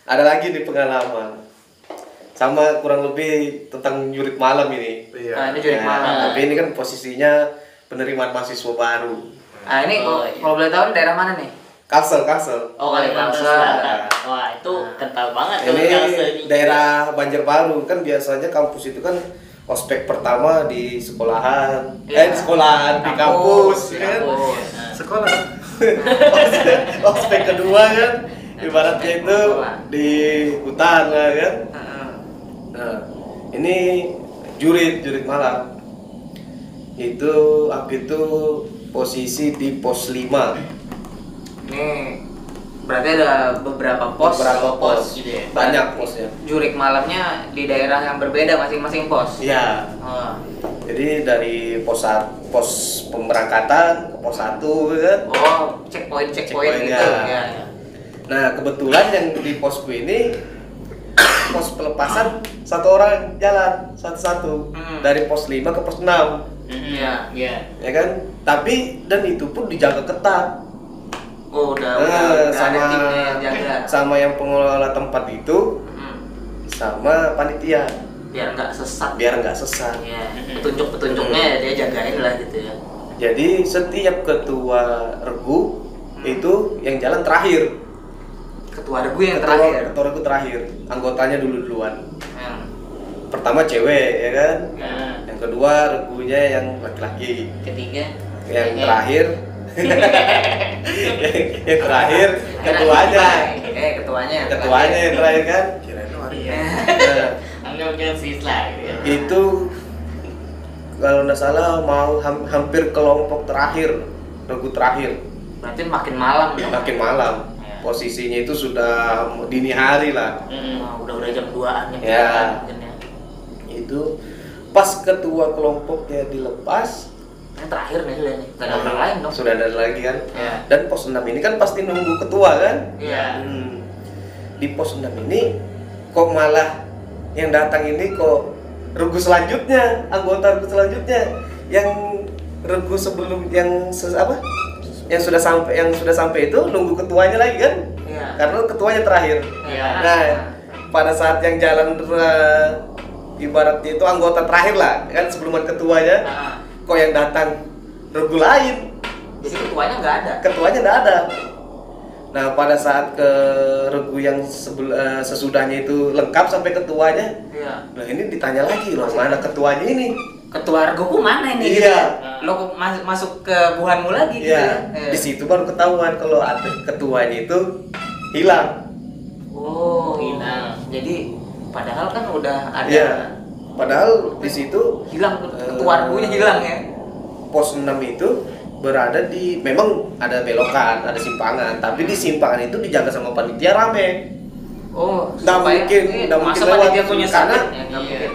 ada lagi nih pengalaman. Sama kurang lebih tentang jurit malam ini. Iya. Nah, ini jurit malam. Tapi ini kan posisinya penerimaan mahasiswa baru. Nah, ini kalau boleh tahu daerah mana nih? Kalsel. Oh, Kalimantan Kalsel. Selatan. Wah, itu kental banget kalau Ini Kalsel ini. daerah Banjarbaru. Kan biasanya kampus itu kan ospek pertama di sekolahan. Iya. Di sekolahan, di kampus. Di Kan? kampus. Nah, Sekolah. Ospek kedua kan. Ibaratnya itu di hutan lah kan. Nah, ini jurit malam. Itu aku itu posisi di pos 5. Ini berarti ada beberapa pos. Beberapa pos. gitu ya. Banyak posnya. Jurik malamnya di daerah yang berbeda masing-masing pos. Iya. Oh. Jadi dari pos pemberangkatan ke pos 1 kan. Oh, checkpoint Checkpointnya. gitu ya. Nah, kebetulan yang di posku ini pos pelepasan satu orang jalan satu-satu dari pos 5 ke pos 6. Iya. Iya. Ya kan? Tapi dan itu pun dijaga ketat. Oh, udah ada timnya yang jaga. Sama yang pengelola tempat itu sama panitia Biar nggak sesat. biar nggak sesat. Iya. Petunjuk-petunjuknya dia jagain lah gitu ya. Jadi setiap ketua regu itu yang jalan terakhir. Ketua regu yang terakhir. Ketua regu terakhir. Anggotanya duluan. Hmm. Pertama cewek ya kan. Nah, Yang kedua regunya yang laki-laki. ketiga Yang terakhir yang terakhir ketuanya. Ketuanya. Ketuanya yang terakhir kan. Kirain lu hari. Nah, anggap Chelsea lah gitu ya. itu kalau nggak salah mau hampir kelompok terakhir, regu terakhir. Berarti makin malam dong. Makin malam. Posisinya itu sudah dini hari lah. Oh, udah jam 2-an Ya. mungkin ya. Itu pas ketua kelompoknya dilepas, Yang terakhir nih sudah nih. Gak ada orang lain dong. sudah ada lagi kan. Ya. Dan pos 6 ini kan pasti nunggu ketua kan. Iya. Di pos 6 ini kok malah yang datang ini kok regu selanjutnya, anggota regu selanjutnya yang regu sebelum yang yang sudah sampai itu nunggu ketuanya lagi kan. Iya. Karena ketuanya terakhir. Iya. Nah, pada saat yang jalan ibaratnya itu anggota terakhir lah kan sebelum ada ketuanya, Nah, kok yang datang regu lain, jadi ketuanya nggak ada. ketuanya nggak ada. Nah, pada saat ke regu yang sesudahnya itu lengkap sampai ketuanya, Iya. nah ini ditanya lagi loh, mana ketuanya ini? Ketua reguku mana ini? Iya. Lo kok masuk ke buhanmu lagi gitu Iya. ya? Di situ baru ketahuan kalau ada ketuanya itu hilang. Oh, Hilang. Jadi padahal kan udah ada. Iya. Padahal di situ Hilang ketua regunya hilang ya. pos 6 itu berada di, memang ada belokan, ada simpangan, tapi di simpangan itu dijaga sama panitia rame. Oh, Nggak supaya- mungkin masa lewat panitia punya karena sakit? Ya, nggak mungkin.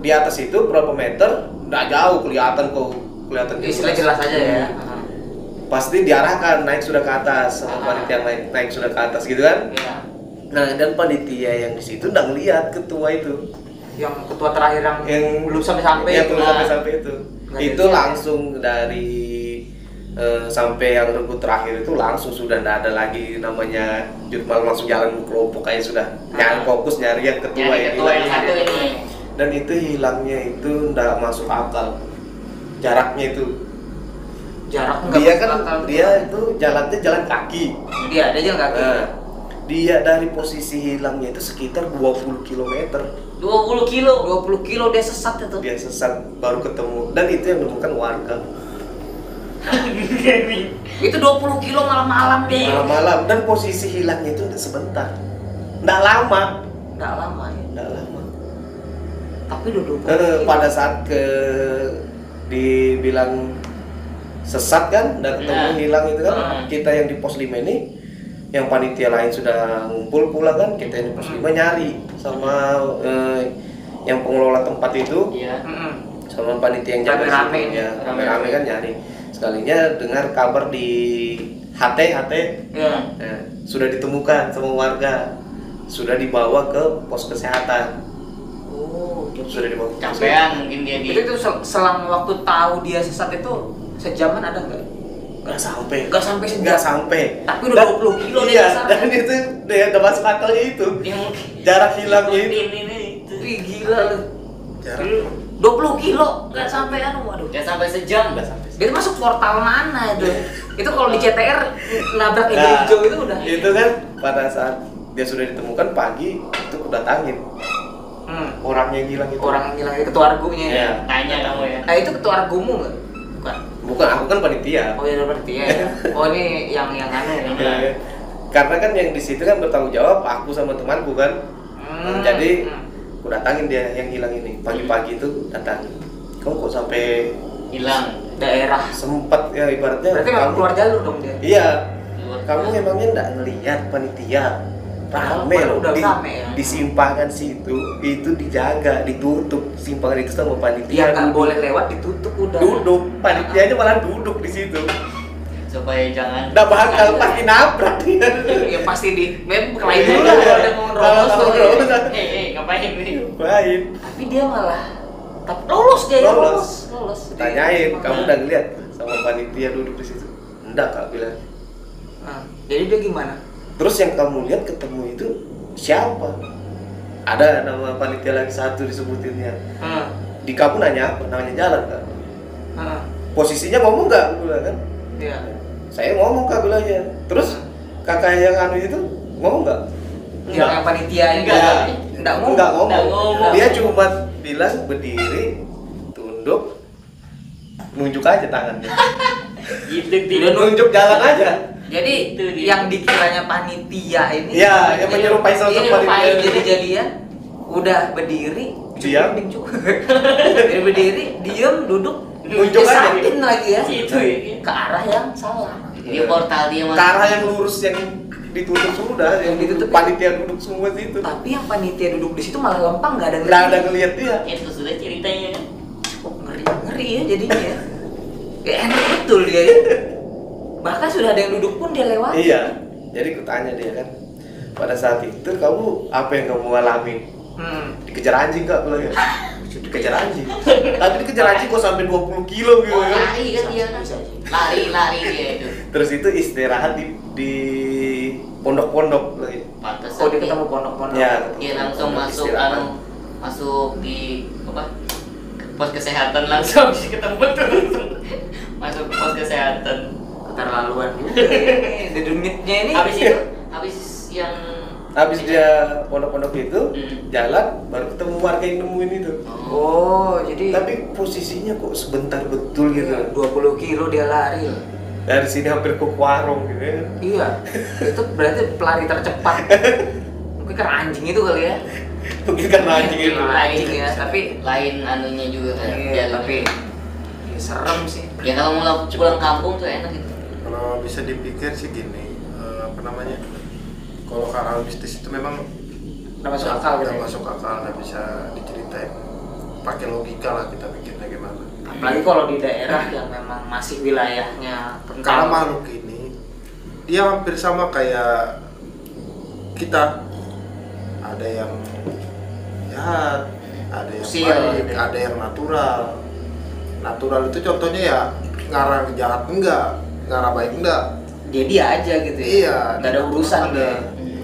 di atas itu berapa meter nggak jauh kelihatan Istilah jelas aja ya. Pasti diarahkan naik sudah ke atas sama panitia naik sudah ke atas gitu kan. Iya. Nah, dan panitia yang di situ nggak ngeliat ketua itu Yang ketua terakhir yang belum sampai-sampai yang itu. belum sampai itu Nggak itu jadi. langsung dari sampai yang regu terakhir itu langsung sudah nggak ada lagi namanya judmal, langsung jalan kelompok kayak sudah nyari fokus nyari yang ketua Nyari yang ketua hilang yang satu ini. dan itu hilangnya itu nggak masuk akal jaraknya itu. Jarak nggak Dia masuk kan akal. dia itu jalannya jalan kaki. Iya, dia jalan kaki. Nah, dia dari posisi hilangnya itu sekitar 20 km 20 kilo. 20 kilo dia sesat itu. dia sesat baru ketemu, dan itu yang menemukan warga Itu 20 kilo malam-malam deh. malam-malam, dan posisi hilangnya itu udah sebentar, nggak lama, Nggak lama ya. nggak lama. Tapi udah 20 kilo. Pada saat dibilang sesat kan dan ketemu Nah. hilang itu kan, Hmm. kita yang di pos 5 ini, yang panitia lain sudah ngumpul pula kan, kita yang di pos 5 nyari sama yang pengelola tempat itu, Iya. sama panitia yang jaga Rame-rame situ, nih. ya rame-rame kan nyari. Sekalinya dengar kabar di HT, Iya. sudah ditemukan sama warga, sudah dibawa ke pos kesehatan, Oh, sudah dibawa ke pos Capean mungkin dia Itu selang waktu tahu dia sesat itu sejaman ada nggak? Nggak sampai sejam. Nggak sampai. Tapi udah 20 kilo dia Iya, kesana. dan itu dia udah masuk akalnya itu. Yang Jarak hilangnya itu. ini itu. Wih gila lu. Jarak. 20 kilo nggak sampai waduh. Nggak sampai sejam. Nggak sampai. Dia masuk portal mana itu? Itu kalau di CTR nabrak yang Nah, hijau itu udah. Itu kan pada saat dia sudah ditemukan pagi itu udah tangin orang yang hilang itu. Orang yang hilang itu ketua argunya ya. Iya. Tanya kamu ya. Nah itu ketua argumu nggak? Bukan. Bukan, aku kan panitia. Oh iya berarti ya. Oh ini yang anu yang Ya, karena kan yang di situ kan bertanggung jawab aku sama temanku kan. Jadi aku datangin dia yang hilang ini pagi-pagi itu datangin. Kamu kok sampai Hilang. daerah. sempat ya ibaratnya? Berarti memang keluar jalur dong dia. Iya. Keluar. Kamu emangnya nggak ngelihat panitia rame Oh, loh udah di, rame ya? di simpangan situ itu dijaga ditutup simpangan itu sama panitia Dia nggak duduk. boleh lewat ditutup udah. Duduk panitianya malah duduk di situ Supaya jangan. nggak bakal pasti nabrak dia. Ya pasti di mem kelain dulu kalau ada mau Kalau nerobos tuh. nerobos. Ngapain ini? Baik, Tapi dia malah tapi lolos dia ya lolos. tanyain kamu udah ngeliat sama panitia duduk di situ? Enggak, kak bilang. Nah, jadi dia gimana? Terus yang kamu lihat ketemu itu siapa? Ada nama panitia lagi satu disebutinnya. Di kamu nanya apa? Nanya jalan kak. Posisinya ngomong nggak? Aku bilang kan. Iya. Saya ngomong kak bilangnya. Terus kakak yang anu itu ngomong nggak? Yang panitia ini Enggak. enggak ngomong. Nggak ngomong. Nggak ngomong. Dia cuma bilang berdiri, tunduk, nunjuk aja tangannya. Gitu Udah Nunjuk jalan aja. Jadi Itu dia. yang dikiranya panitia ini Iya, yang menyerupai sosok panitia. jadi-jadian udah berdiri Diam. Jadi berdiri, diem, duduk, Nunjuk aja. ngesakin lagi ya Itu ya. ke arah yang salah. Dia portal dia Ke arah yang lurus yang ditutup sudah, yang ditutup panitia duduk semua situ. Tapi yang panitia duduk di situ malah lempang, nggak ada Nggak ada ngeliat dia. Itu sudah ceritanya kan. Oh, ngeri ya jadinya ya. Ya enak betul dia ya. Bahkan sudah ada yang duduk pun dia lewat. Iya. Jadi kutanya dia kan, pada saat itu kamu apa yang kamu alami? Dikejar anjing kak bilang ya. Dikejar anjing. Tapi dikejar anjing kok sampai 20 kilo gitu Oh, kan. lari kan dia kan. Lari dia itu. Terus itu istirahat di pondok-pondok lagi. Pantas. Oh dia ketemu pondok-pondok. Ya, Dia langsung masuk istirahat. masuk di apa? Pos kesehatan langsung ketemu tuh. Masuk ke pos kesehatan. Keterlaluan juga. Di dumitnya ini. Habis yang Habis dia pondok-pondok itu Hmm. jalan baru ketemu warga yang nemuin itu. Oh jadi. Tapi posisinya kok sebentar betul gitu. 20 kilo dia lari. Dari sini hampir ke warung gitu ya. Iya. Itu berarti pelari tercepat. Mungkin karena anjing itu kali ya. Mungkin karena anjing itu. Anjing ya, tapi lain anunya juga kan. iya, tapi ya, serem sih. ya kalau mau pulang kampung tuh enak gitu. Kalau bisa dipikir sih gini, apa namanya? Kalau hal mistis itu memang Nggak masuk akal gitu. nggak masuk akal, nggak bisa diceritain. Pakai logika lah kita pikirnya gimana. Apalagi kalau di daerah yang memang masih wilayahnya Karena kental. makhluk ini dia hampir sama kayak kita. Ada yang jahat, ada yang Usil, baik, gitu. ada yang natural. Natural itu contohnya ya ngarah jahat enggak, ngarah baik enggak. Dia aja gitu ya. Iya, Nggak ada urusan ada. dia.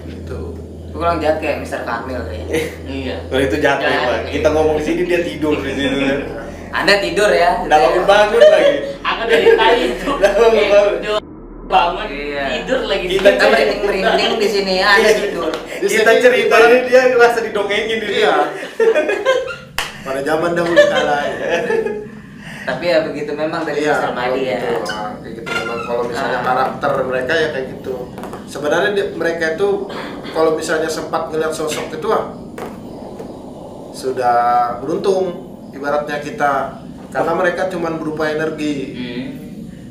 Gitu. Gue kurang jahat kayak Mr. Kamil kayaknya. Iya. Kalau itu jahat ya, Pak. Kita ngomong di sini dia tidur di situ kan. Anda tidur ya? Udah bangun lagi. Aku dari tadi tuh Udah bangun. bangun Iya. tidur lagi. Kita merinding di sini ya, Anda tidur. Kita ceritain dia ngerasa didongengin di Iya. dia. Pada zaman dahulu kala ya. Tapi ya begitu memang dari Iya, Mr. kalau Madi ya. gitu. Nah, kayak gitu memang kalau misalnya Ah. karakter mereka ya kayak gitu. Sebenarnya mereka itu kalau misalnya sempat ngeliat sosok itu sudah beruntung ibaratnya kita karena mereka cuma berupa energi.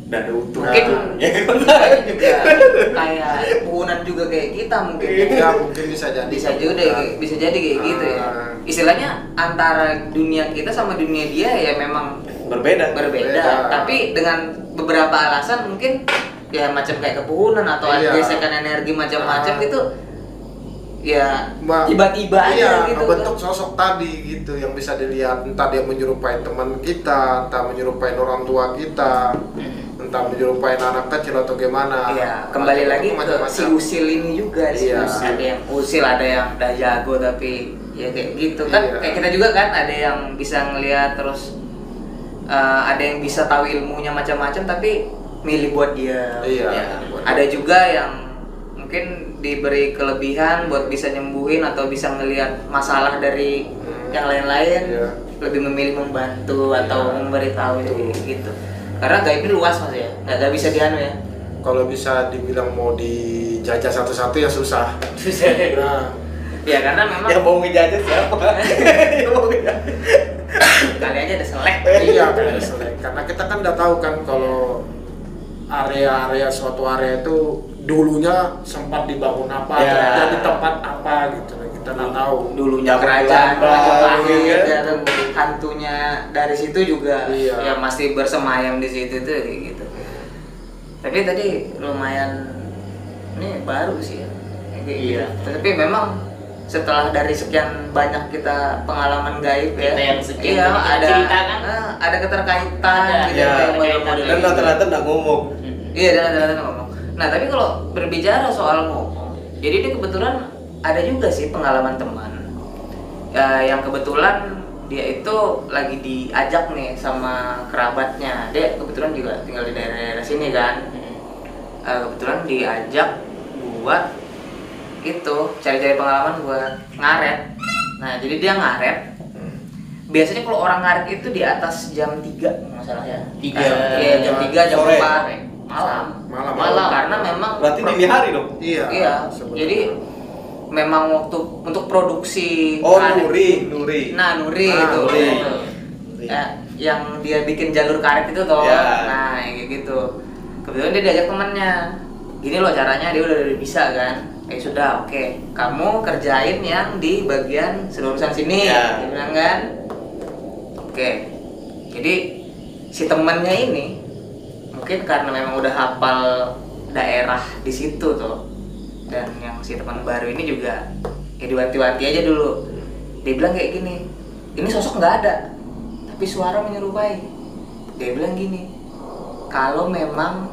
Udah ada utuh. Mungkin Ya, kayak juga kayak puhunan juga kayak kita mungkin. Ya mungkin bisa jadi. Bisa jadi kayak gitu ya. Ah. Istilahnya antara dunia kita sama dunia dia ya memang berbeda. berbeda. Tapi dengan beberapa alasan mungkin ya macam kayak kepuhunan atau ada Iya. gesekan energi macam-macam Ah. gitu. Ya Mbak, tiba-tiba iya, aja gitu. ngebentuk sosok tadi gitu yang bisa dilihat entah dia menyerupai teman kita, entah menyerupai orang tua kita, entah entah menyerupai anak kecil atau gimana. Iya, kembali lagi ke Macam-macam. si usil ini juga sih. Iya. Ada yang usil, ada yang udah jago tapi ya kayak gitu kan. Iya. Kayak kita juga kan ada yang bisa ngelihat terus ada yang bisa tahu ilmunya macam-macam tapi milih buat dia. Iya. Ya, ada juga yang mungkin diberi kelebihan buat bisa nyembuhin atau bisa ngelihat masalah dari yang lain-lain. Iya. Lebih memilih membantu atau Iya. memberitahu gitu. Karena gaib ini luas mas ya, nggak bisa dianu ya. Kalau bisa dibilang mau dijajah satu-satu ya susah. Susah. Nah, Ya karena memang Yang mau ngejajah siapa? Yang mau ngejajah. kali aja ada selek. iya kan selek. Karena kita kan udah tahu kan kalau area suatu area itu dulunya sempat dibangun apa, Ya. jadi tempat apa gitu. Kita nggak tahu. Dulunya Zaman kerajaan Belanda, Majapahit gitu kan. ya, dan hantunya dari situ juga Iya. ya masih bersemayam di situ tuh kayak gitu. Tapi tadi lumayan ini baru sih ya. Kayak Iya. gitu. Tapi memang setelah dari sekian banyak kita pengalaman gaib ya, Kita yang sekian iya, banyak ada cerita kan? ada keterkaitan Ada, gitu iya, kayak keterkaitan. model-model Dan gitu. rata-rata nggak ngomong. Iya, dan ngomong. Nah, tapi kalau berbicara soal ngomong, jadi ini kebetulan ada juga sih pengalaman teman yang kebetulan dia itu lagi diajak nih sama kerabatnya. Dia kebetulan juga tinggal di daerah sini kan. Kebetulan diajak buat itu cari-cari pengalaman buat ngaret. Nah, jadi dia ngaret. Biasanya kalau orang ngaret itu di atas jam 3 masalah ya. 3. Iya, jam 3 jam Sore. 4 malam. Malam. Karena memang Berarti dini hari dong. Iya. Iya. sebetulnya. Jadi memang waktu untuk produksi Oh, karet. Nuri. Nah, Nuri Ah, itu. Nuri. Ya, yang dia bikin jalur karet itu toh. Ya. Nah, kayak gitu. Kebetulan dia diajak temannya. Gini loh caranya, dia udah bisa kan. Sudah, oke. Kamu kerjain yang di bagian seluruhan sini. Ya. Dia bilang kan. Oke. Jadi si temannya ini mungkin karena memang udah hafal daerah di situ tuh. Dan yang si teman baru ini juga ya diwanti-wanti aja dulu. Dia bilang kayak gini, ini sosok nggak ada, tapi suara menyerupai. Dia bilang gini, kalau memang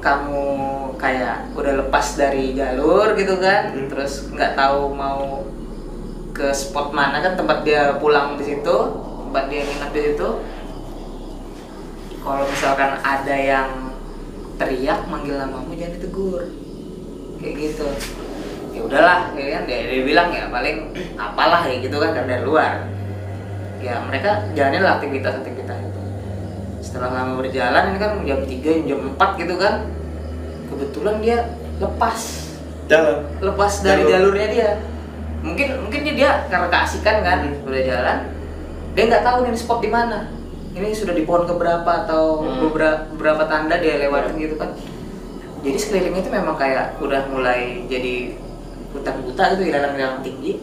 kamu kayak udah lepas dari jalur gitu kan, terus nggak tahu mau ke spot mana kan tempat dia pulang di situ, tempat dia nginep di situ. Kalau misalkan ada yang teriak manggil namamu jangan ditegur, kayak gitu. Ya udahlah, ya kan dia bilang ya paling apalah kayak gitu kan karena dari luar. Ya mereka jalanin lah aktivitas itu. Setelah lama berjalan ini kan jam 3, jam 4 gitu kan. Kebetulan dia lepas dari jalurnya dia. Mungkin dia karena keasikan kan, udah jalan. Dia nggak tahu nih spot di mana. Ini sudah di pohon keberapa atau beberapa tanda dia lewatin gitu kan. Jadi sekelilingnya itu memang kayak udah mulai jadi hutan buta gitu, ilalang-ilalang tinggi.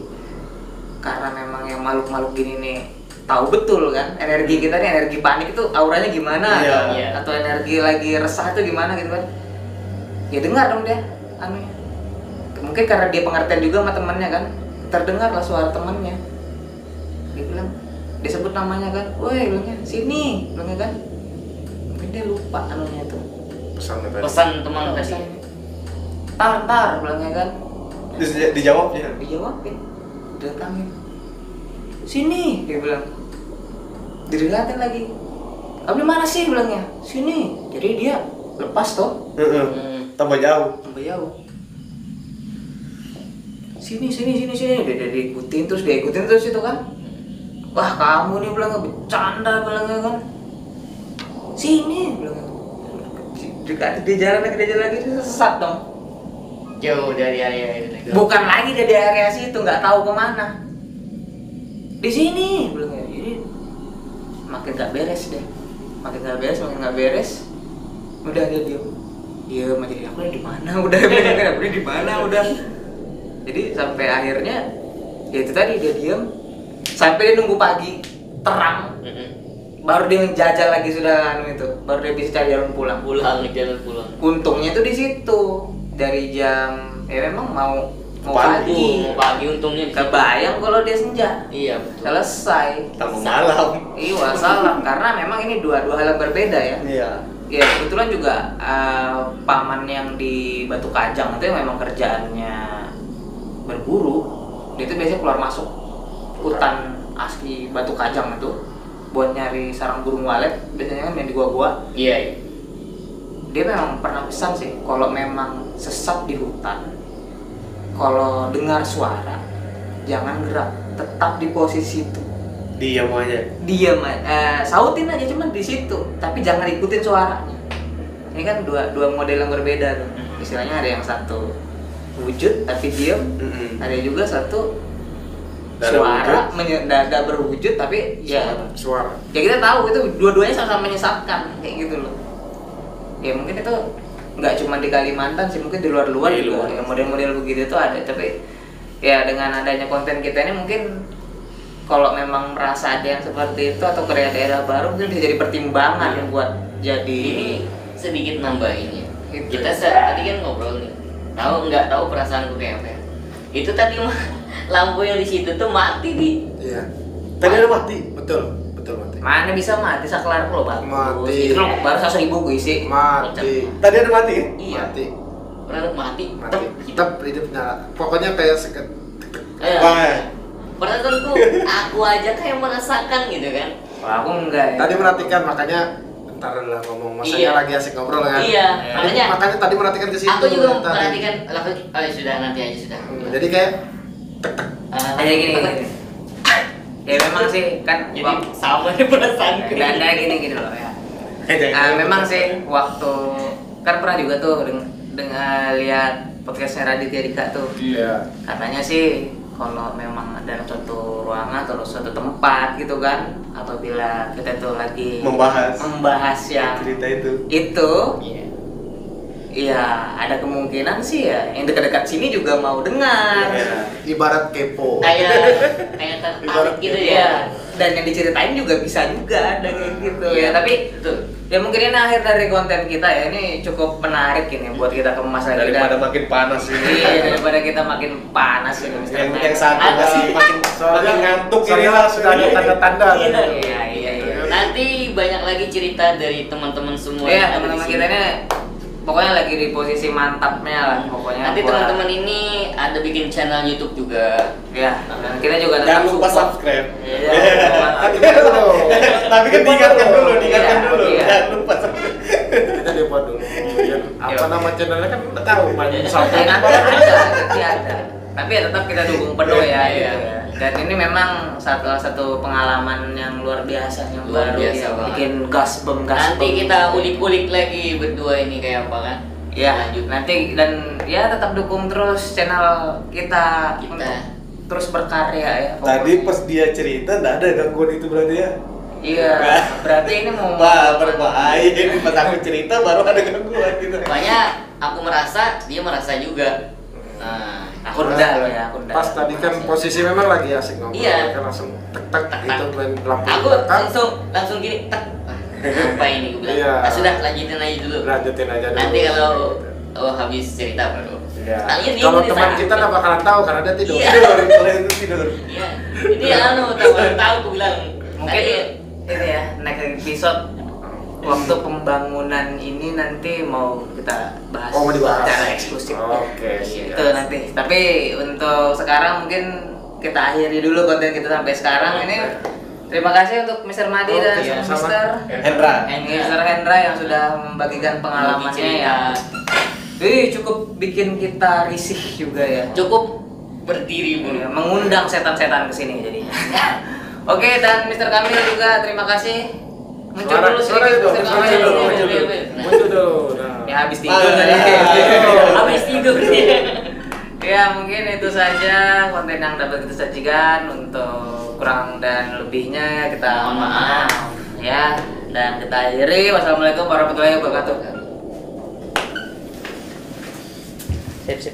Karena memang yang makhluk-makhluk gini nih tahu betul kan energi kita nih, energi panik itu auranya gimana, Iya. atau energi lagi resah itu gimana gitu kan. Ya dengar dong dia anunya. Mungkin karena dia pengertian juga sama temannya kan, terdengar lah suara temannya. Dia bilang, dia sebut namanya kan, woi bilangnya sini, bilangnya kan. Mungkin dia lupa anunya tuh. Pesan teman tadi. Tar bilangnya kan. Dijawabnya. Dijawabin, datangin. Sini, dia bilang. Dilihatin lagi. Abdi mana sih bilangnya? Sini. Jadi dia lepas toh. Tambah jauh. Tambah jauh. Sini. Dia diikutin terus itu kan. Wah kamu nih bilangnya bercanda bilangnya kan. Sini bilangnya. Dia jalan lagi sesat dong. Jauh dari area itu. Bukan lagi dari area situ, nggak tahu kemana. Di sini bilangnya. Jadi makin nggak beres deh. Makin nggak beres. Udah dia diam aja. Aku di mana? Udah aku di mana? Udah. Jadi sampai akhirnya ya itu tadi dia diam. Sampai dia nunggu pagi terang. Baru dia menjajal lagi sudah itu. Baru dia bisa cari jalan pulang. Jalan pulang. Untungnya tuh di situ. Dari jam memang mau pagi. Mau pagi untungnya. Kebayang kalau dia senja. Iya betul. Selesai. Tambah malam. Iya salah karena memang ini dua hal yang berbeda ya. Iya. ya kebetulan juga paman yang di Batu Kajang itu yang memang kerjaannya berburu. Dia itu biasanya keluar masuk hutan asli Batu Kajang itu buat nyari sarang burung walet, biasanya kan yang di gua-gua. Iya. Dia memang pernah pesan sih kalau memang sesat di hutan, kalau dengar suara jangan gerak, tetap di posisi itu. Diam aja. Diam, sautin aja cuman di situ, tapi jangan ikutin suaranya. Ini kan dua model yang berbeda tuh. Istilahnya ada yang satu wujud tapi diam, ada juga satu suara dada berwujud tapi ya Suara. ya kita tahu itu dua-duanya sama-sama menyesatkan kayak gitu loh. Ya mungkin itu nggak cuma di Kalimantan sih, mungkin di luar-luar Di juga luar. ya, model-model begitu tuh ada. Tapi ya dengan adanya konten kita ini mungkin kalau memang merasa ada yang seperti itu atau ke daerah baru mungkin bisa jadi pertimbangan yang buat jadi Ini sedikit nambahin ya. Gitu. Kita tadi kan ngobrol nih. Nggak tahu perasaanku kayak apa ya. Itu tadi mah lampu yang di situ tuh mati di. Iya. Tadi ada mati. Betul mati. mana bisa mati saklar lo bagus. Mati. Itu lo baru 1.000 gue isi. Mati. Tadi ada mati. Iya. Mati. Pernah mati. Mati. Gitu. Tetap hidup nyala. Pokoknya kayak seket. Wah. Perasaan tuh aku aja kayak merasakan gitu kan. Wah, aku enggak ya. Tadi merhatikan, makanya ntar lah ngomong masanya Iya. lagi asik ngobrol kan. Iya. Makanya tadi merhatikan ke situ. Aku juga tadi. memperhatikan. Oh ya sudah nanti aja sudah. Jadi kayak tek. Kayak gini. Ya memang sih kan Jadi sama nih perasaanku. dan gini loh ya. Memang sih waktu kan pernah juga tuh dengan lihat podcastnya Raditya Dika tuh. Iya. Katanya sih kalau memang dalam suatu ruangan atau suatu tempat gitu kan, apabila kita tuh lagi membahas yang cerita itu. Iya. Iya, ada kemungkinan sih ya yang dekat-dekat sini juga mau dengar. Iya. Ibarat kepo. Kayak tertarik gitu ya. Dan yang diceritain juga bisa juga ada kayak gitu Iya, ya. Tapi betul. ya mungkin ini akhir dari konten kita ya. Ini cukup menarik ini buat kita kemas lagi. Daripada makin panas ini. Iya, daripada kita makin panas ini Mr. yang Matt. satu masih makin ngantuk ini Soalnya lah sudah ada tanda-tanda. Iya. Nanti banyak lagi cerita dari teman-teman semua. Iya, yang ada teman-teman di kita sini. ini pokoknya lagi di posisi mantapnya lah pokoknya. Nanti buat- teman-teman ini ada bikin channel YouTube juga. ya, dan kita juga Jangan tetap lupa support. subscribe. Iya. Tapi kan diingatkan dulu, Iya. Jangan lupa subscribe. Kita dibuat dulu. Ya, apa nama channelnya kan udah tahu main sampai Nanti ada. Tapi ya tetap kita dukung penuh ya, Iya. gitu ya. Dan ini memang satu pengalaman yang luar biasa yang Luar baru biasa ya. banget. Bikin gasbom. Nanti kita ulik-ulik lagi berdua ini kayak apa kan? Ya, Lanjut. nanti dan ya tetap dukung terus channel kita. Kita. Untuk terus berkarya ya. Tadi pas dia cerita enggak ada gangguan itu berarti ya. Iya, berarti ini mau Wah, berbahaya ini pas aku cerita baru ada gangguan gitu. Pokoknya aku merasa, dia merasa juga. Nah, Aku udah loh ya, aku udah. pas tadi kan posisi memang lagi asik ngobrol. Iya. Kan langsung tek gitu main lampu aku belakang. langsung gini, tek. Apa ini gue bilang? Iya. Nah, sudah lanjutin aja dulu. Lanjutin aja dulu. Nanti kalau habis cerita baru. Iya. Tanya dia Kalau di teman sana. kita nggak bakalan tahu karena dia tidur. Iya. Kalau itu tidur. Iya. Ini tahu aku bilang. Mungkin Tadi- ini ya next episode waktu pembangunan ini nanti mau kita bahas Oh, mau dibahas. secara eksklusif. Oke, Itu siap. nanti. Tapi untuk sekarang mungkin kita akhiri dulu konten kita sampai sekarang ini. Terima kasih untuk Mr. Madi dan Oke, sama-sama. Mr. Hendra. Mr. Hendra yang sudah membagikan pengalamannya cerita. ya. Cukup bikin kita risih juga ya. Cukup berdiri pun. Mengundang setan-setan ke sini jadinya. Oke, dan Mr. Kamil juga terima kasih. Muncul dulu Suara sedikit dulu, Mr. suara Kamil. dulu, Oke, muncul oke, dulu. oke. Muncul dulu. Nah. Ya habis tidur Ah, tadi. Habis tidur dia. Ya mungkin itu saja konten yang dapat kita sajikan. Untuk kurang dan lebihnya kita Mohon maaf. ya, dan kita akhiri. Wassalamualaikum warahmatullahi wabarakatuh. Sip, sip.